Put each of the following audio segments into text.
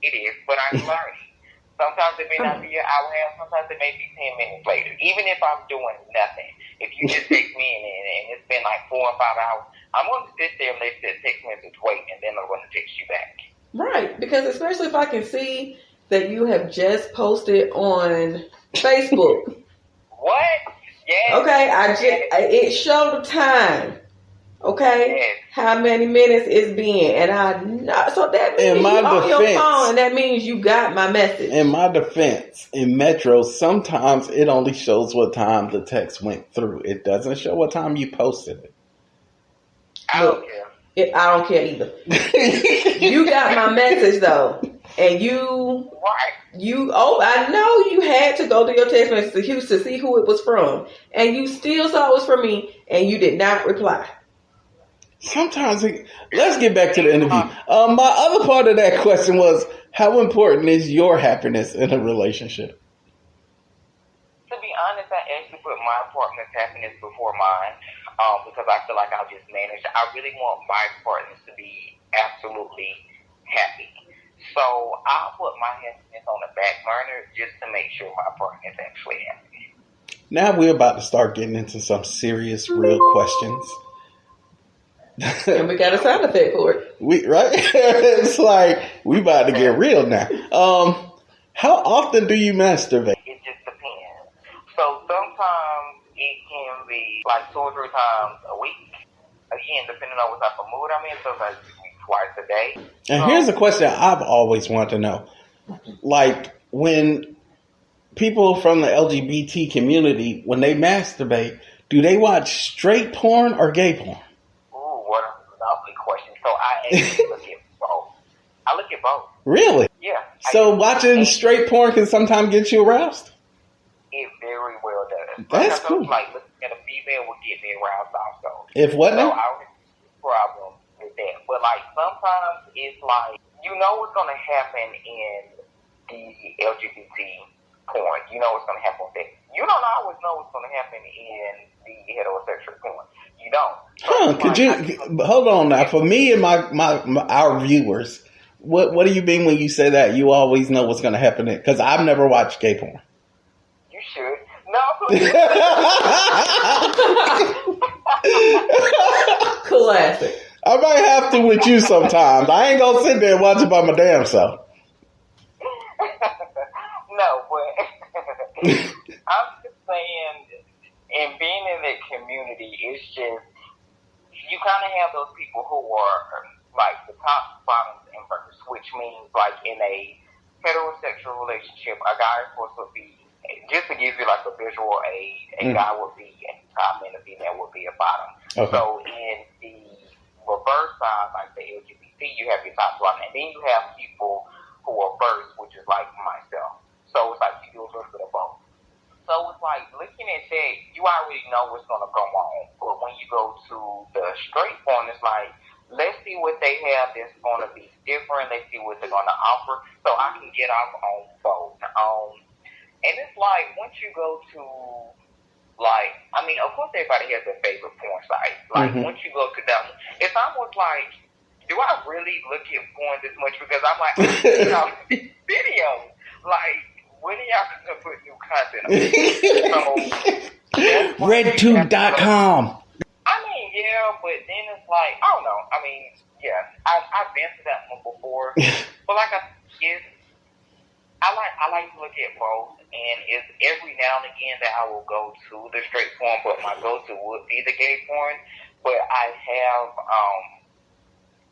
It is, but I'm learning. Sometimes it may not be an hour and a half. Sometimes it may be 10 minutes later. Even if I'm doing nothing, if you just text me and it's been like 4 or 5 hours, I'm going to sit there and let that text message wait, and then I'm going to text you back. Right, because especially if I can see that you have just posted on Facebook. What? Yes. Okay, it showed the time. Okay, yes. How many minutes it's been, and I know, so that means you on your phone, and that means you got my message. In my defense, in Metro, sometimes it only shows what time the text went through. It doesn't show what time you posted it. I don't care. I don't care either. You got my message though, and you. Right. I know you had to go to your text message to see who it was from, and you still saw it was from me, and you did not reply. Sometimes, let's get back to the interview. My other part of that question was, how important is your happiness in a relationship? To be honest, I actually put my partner's happiness before mine, because I feel like I'll just manage. I really want my partners to be absolutely happy. So I'll put my happiness on the back burner just to make sure my partner is actually happy. Now we're about to start getting into some serious, real questions. And we got a sound effect for it. Right? It's like, we about to get real now. How often do you masturbate? It just depends. So sometimes it can be like 2 or 3 times a week. Again, depending on what type of mood I'm in, sometimes it's twice a day. And here's a question I've always wanted to know. Like, when people from the LGBT community, when they masturbate, do they watch straight porn or gay porn? What a lovely question. So I actually look at both. I look at both. Really? Yeah. So watching straight porn can sometimes get you aroused? It very well does. That's cool. Like looking at a female will get me aroused also. If what now? So I don't have a problem with that. But like sometimes it's like, you know what's going to happen in the LGBT porn. You know what's going to happen with that. You don't always know what's going to happen in the heterosexual porn. You don't. Could you hold on now? For me and our viewers, what do you mean when you say that you always know what's going to happen? Because I've never watched gay porn. You should. No. Classic. I might have to with you sometimes. I ain't gonna sit there and watch it by my damn self. No, but I'm just saying, and being in that community, it's just, you kind of have those people who are like the top, bottoms, and verse, which means like in a heterosexual relationship, a guy, of course, would be, just to give you like a visual aid, a guy would be a top and a female would be a bottom. Okay. So in the reverse side, like the LGBT, you have your top, bottom, and then you have people who are first, which is like myself. So it's like you do a little bit of both. So it's like, looking at that, you already know what's going to go on. But when you go to the straight porn, it's like, let's see what they have that's going to be different. Let's see what they're going to offer. So I can get off on both. And it's like, once you go to, like, I mean, of course everybody has their favorite porn site. Like, once you go to that one, it's almost like, do I really look at porn this much? Because I'm like, you know, videos. Like, when are y'all going to put new content on? So, RedTube.com. I mean, yeah, but then it's like, I don't know. I mean, yeah, I've been to that one before. But like I like to look at both, and it's every now and again that I will go to the straight porn, but my go-to would be the gay porn. But I have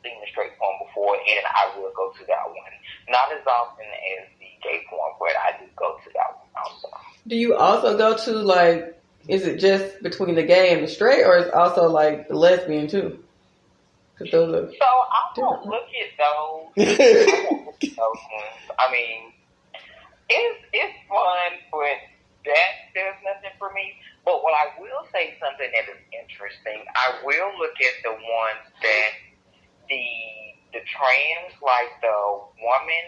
seen the straight porn before, and I will go to that one. Not as often as the gay porn, but I do go to that one also. Do you also go to, like, is it just between the gay and the straight, or is it also like the lesbian too? Because those are so I won't look at those. I mean, it's fun, but that does nothing for me. But what I will say, something that is interesting, I will look at the ones that the trans, like the woman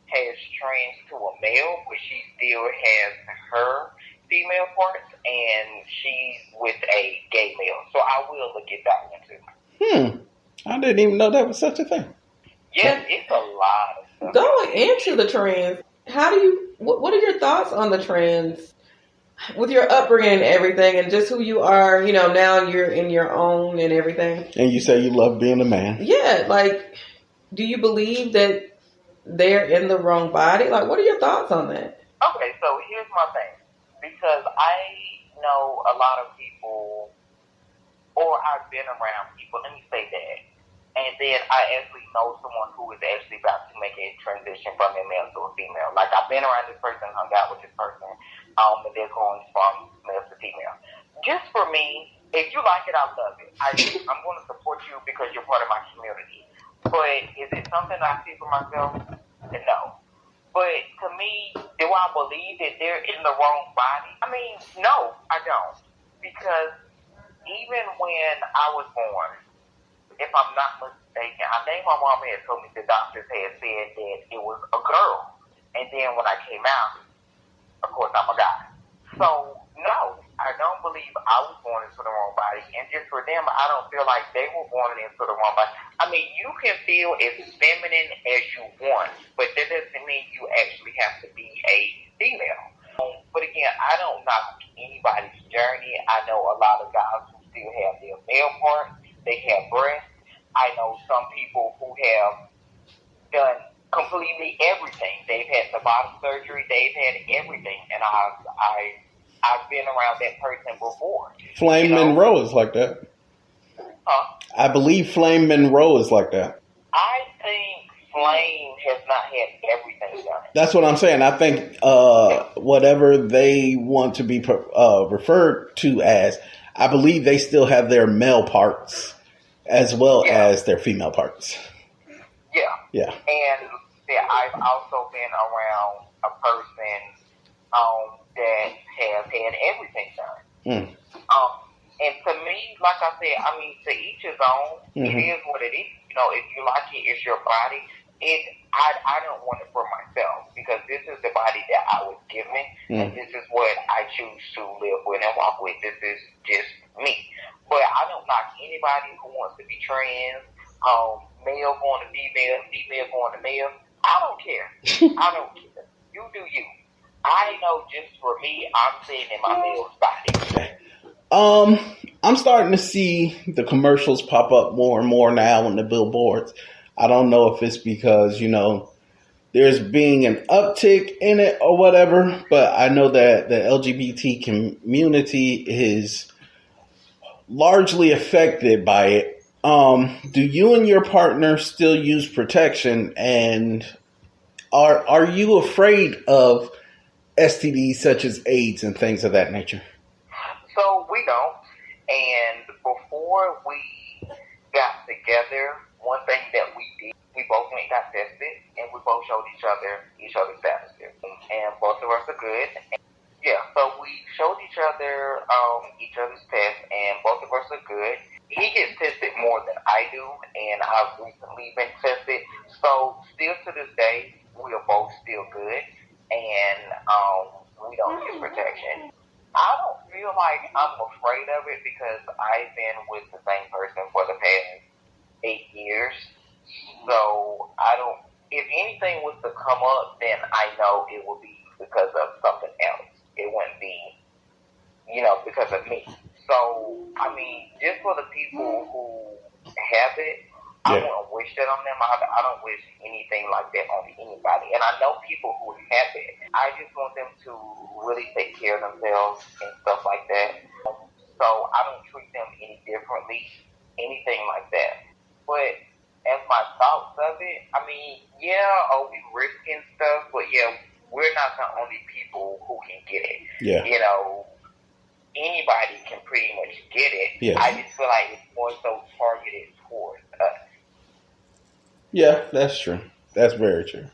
has trans to a male, but she still has her female parts, and she's with a gay male. So I will look at that one too. I didn't even know that was such a thing. Yes, it's a lot of Going into the trans, what are your thoughts on the trans, with your upbringing and everything, and just who you are, now you're in your own and everything. And you say you love being a man. Yeah, like, do you believe that they're in the wrong body? Like, what are your thoughts on that? Okay, so here's my thing. Because I know a lot of people, or I've been around people, let me say that. And then I actually know someone who is actually about to make a transition from a male to a female. Like, I've been around this person, hung out with this person, and they're going from male to female. Just for me, if you like it, I love it. I'm going to support you because you're part of my community. But is it something I see for myself? No. But to me, do I believe that they're in the wrong body? I mean, no, I don't. Because even when I was born, if I'm not mistaken, I think my mom had told me the doctors had said that it was a girl. And then when I came out, of course, I'm a guy. So, no, I don't believe I was born into the wrong body. And just for them, I don't feel like they were born into the wrong body. I mean, you can feel as feminine as you want, but that doesn't mean you actually have to be a female. But again, I don't knock anybody's journey. I know a lot of guys who still have their male parts. They have breasts. I know some people who have done completely everything. They've had the bottom surgery. They've had everything. And I've been around that person before. Flame Monroe is like that. Huh? I believe Flame Monroe is like that. I think Flame has not had everything done. That's what I'm saying. I think whatever they want to be referred to as, I believe they still have their male parts as well as their female parts. Yeah. And I've also been around a person that has had everything done. And to me, like I said, I mean, to each his own. It is what it is. If you like it, it's your body. I don't want it for myself because this is the body that I was given, and this is what I choose to live with and walk with. This is just me. But I don't knock anybody who wants to be trans, male going to female, female going to male. I don't care. I don't care. You do you. I know just for me, I'm sitting in my male's body. I'm starting to see the commercials pop up more and more now on the billboards. I don't know if it's because, there's being an uptick in it or whatever, but I know that the LGBT community is largely affected by it. Do you and your partner still use protection, and are you afraid of STDs such as AIDS and things of that nature? So we don't. And before we got together, one thing that we did, we both went and got tested, and we both showed each other's statuses. And both of us are good. And so we showed each other each other's tests, and both of us are good. He gets tested more than I do, and I've recently been tested. So still to this day, we are both still good, and we don't use protection. I don't feel like I'm afraid of it because I've been with the same person for the past 8 years. So if anything was to come up, then I know it would be because of something else. It wouldn't be, because of me. So, I mean, just for the people who have it, I wouldn't wish that on them. I don't wish anything like that on anybody. And I know people who have it. I just want them to really take care of themselves and stuff like that. So I don't treat them any differently, anything like that. But as my thoughts of it, I mean, are we risking stuff? But we're not the only people who can get it. Yeah. Anybody can pretty much get it. Yeah. I just feel like it's more so targeted towards us. Yeah, that's true. That's very true.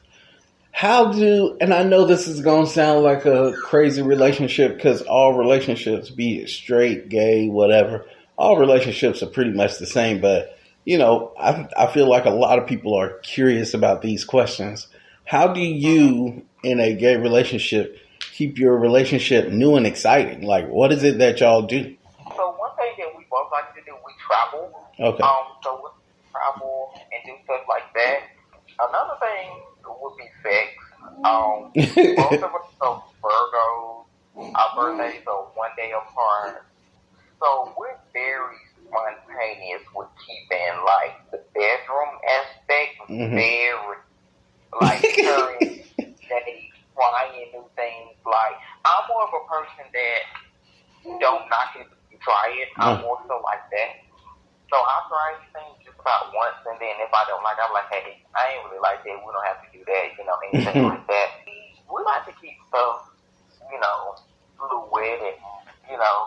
And I know this is going to sound like a crazy relationship because all relationships, be it straight, gay, whatever, all relationships are pretty much the same. But, I feel like a lot of people are curious about these questions. How do you, in a gay relationship, keep your relationship new and exciting? Like, what is it that y'all do? So one thing that we both like to do, we travel. Okay. So we travel and do stuff like that. Another thing Both of us are Virgos. Our birthdays are one day apart. So we're very spontaneous with keeping, like, the bedroom aspect very, like, during day, trying new things. Like, I'm more of a person that don't knock it to try it. I'm more so like that. So I try things just about once, and then if I don't like it, I'm like, hey, I ain't really like that. We don't have to do that, you know, anything like that. We like to keep stuff, you know, fluid and, you know,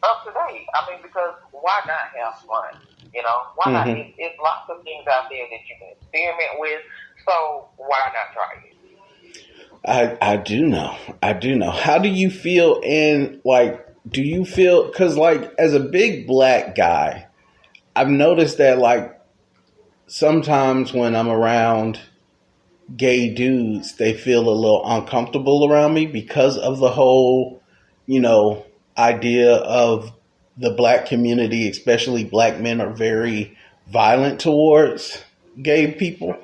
up to date. I mean, because why not have fun? You know, why not? It's lots of things out there that you can experiment with. So why not try it? I do know. How do you feel do you feel, because like as a big black guy, I've noticed that like sometimes when I'm around gay dudes, they feel a little uncomfortable around me because of the whole, you know, idea of the black community, especially black men, are very violent towards gay people.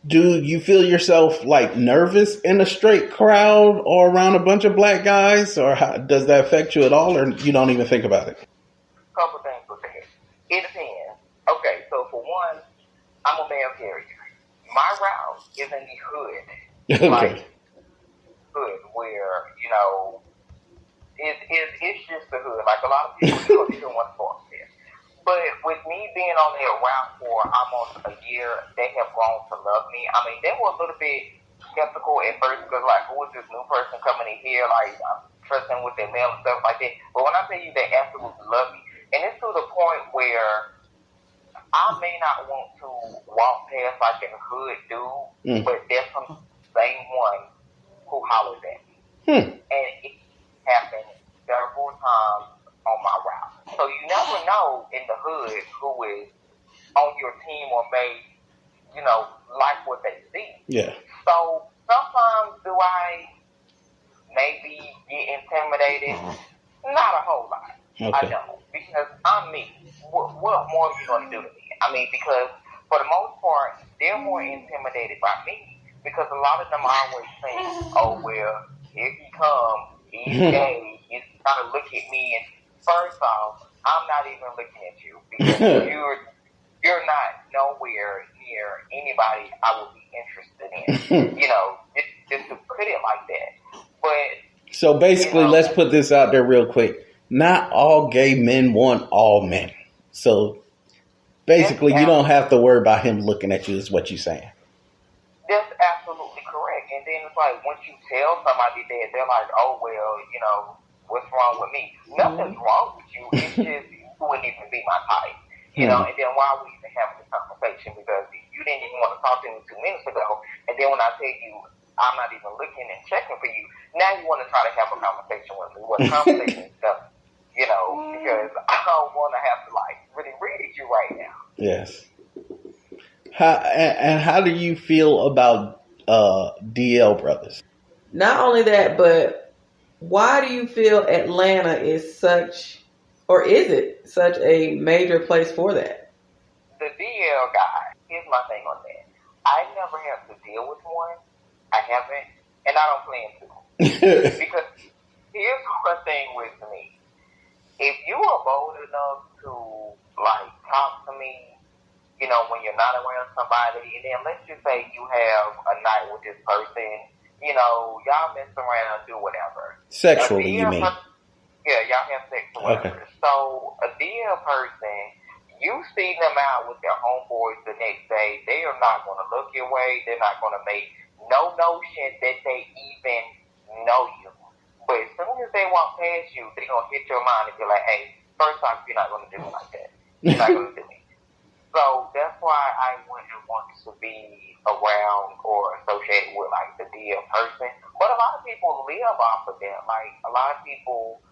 Do you feel yourself like nervous in a straight crowd or around a bunch of black guys, or does that affect you at all, or you don't even think about it? Couple things with that. It depends. Okay, so for one, I'm a male carrier. My route is in the hood. Okay. Like, hood where, you know, it's just the hood. Like, a lot of people don't want to go up there. But with me being on their route for almost a year, they have grown to love me. I mean, they were a little bit skeptical at first because, like, who is this new person coming in here? Like, I'm trusting with their mail and stuff like that. But when I tell you they absolutely love me, and it's to the point where I may not want to walk past like a hood dude, but there's some same one who hollers at me. And it happened several times on my route. So you never know in the hood who is on your team or may, you know, like what they see. Yeah. So sometimes do I maybe get intimidated? Not a whole lot. Okay. I don't. Because I'm me. What more are you going to do to me? I mean, because for the most part, they're more intimidated by me. Because a lot of them always think, oh, well, here he comes. He's gay. He's trying to look at me. And first off, I'm not even looking at you. Because you're not nowhere near anybody I would be interested in. You know, just to put it like that. But so basically, let's put this out there real quick. Not all gay men want all men. So basically, you don't have to worry about him looking at you, is what you're saying. That's absolutely correct. And then it's like, once you tell somebody that, they're like, oh, well, you know, what's wrong with me? Nothing's wrong with you. It's just, you wouldn't even be my type. You know, and then why are we even having this conversation? Because you didn't even want to talk to me 2 minutes ago. And then when I tell you, I'm not even looking and checking for you, now you want to try to have a conversation with me. What conversation stuff? You know, because I don't want to have to, like, really read you right now. Yes. How do you feel about DL brothers? Not only that, but why do you feel Atlanta is such, or is it such a major place for that? The DL guy, here's my thing on that. I never have to deal with one. I haven't, and I don't plan to. Because here's one thing with me. If you are bold enough to, like, talk to me, you know, when you're not around somebody, and then let's just say you have a night with this person, you know, y'all mess around, do whatever. Sexually, you mean? Yeah, y'all have sex or whatever. Okay. So, a DL person, you see them out with their homeboys the next day, they are not going to look your way, they're not going to make no notion that they even know you. But as soon as they walk past you, they're going to hit your mind and be like, hey, first off, you're not going to do me like that. You're not going to do me. So that's why I wouldn't want to be around or associated with, like, the DL person. But a lot of people live off of that. Like, a lot of people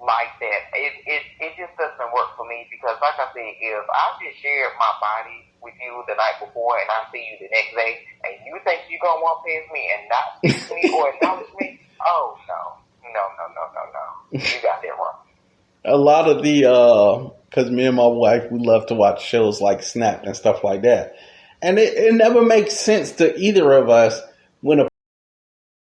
like that. It just doesn't work for me because, like I said, if I just shared my body with you the night before and I see you the next day and you think you're going to walk past me and not speak to me or acknowledge me, oh, no. You got that wrong. A lot of the, because me and my wife, we love to watch shows like Snapped and stuff like that. And it never makes sense to either of us when a